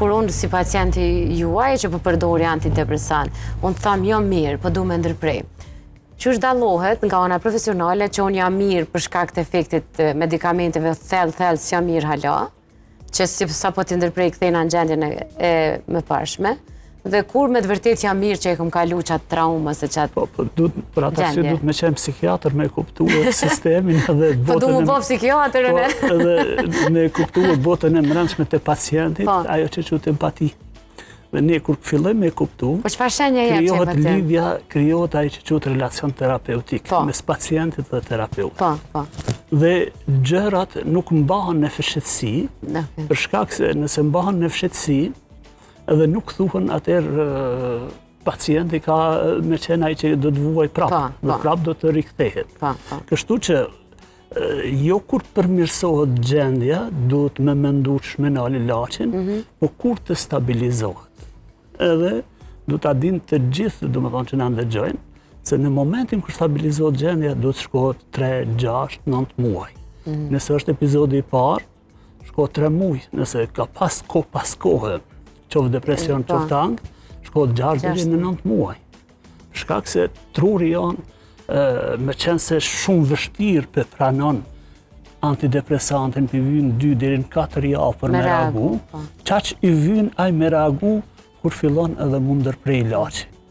kur unë si pacienti juaj që përdori antidepresant, unë tham jo mirë, po du me ndërprej. Qysh dallohet nga ana profesionale që unë jam mirë për shkak të efektit medikamenteve thellë si jam mirë hala, që si sa po t'i ndërprej kthejna në gjendjen e mëparshme, dhe kur me të vërtet jam mirë që e kom kalu qatë traumës e qatë Po, për ata si duhet me qenë psikiatër me kuptu sistemin edhe botën... Po du mu po psikiatër, ne? Edhe me kuptu botën e mbrëmshme të pacientit, ajo që quhet empati. Dhe ne kur fillojmë me kuptu, po çfarë shenja jep që krijohet lidhja, krijohet ajo që quhet relacion terapeutik mes pacientit dhe terapeutit. Dhe gjërat nuk mbahen në fshehtësi, për shkak se nëse mbahen në fshehtësi, edhe nuk thuhen atëherë pacienti ka me qenë ai që do të vuaj prapë, dhe prapë do të rikthehet. Kështu që jo kur përmirësohet gjendja, duhet me mendu shmenali ilaçin, po kur të stabilizohet. Edhe du ta dinë të gjithë, do të thonë që na ndëgjojnë, se në momentin kur stabilizohet gjendja, duhet shkohet 3, 6, 9 muaj. Nëse është epizodi i parë, shkohet 3 muaj. Nëse ka pas kohë, qoftë depresion, qoftë angth, shkohet 6 deri në 9 muaj. Shkak se truri jonë, me qenë se shumë vështirë për pranon antidepresantin, për vynë 2 deri në 4 javë për me reagu, qaq i vynë aj me reagu kur fillon edhe mund ndërprej ilaçi.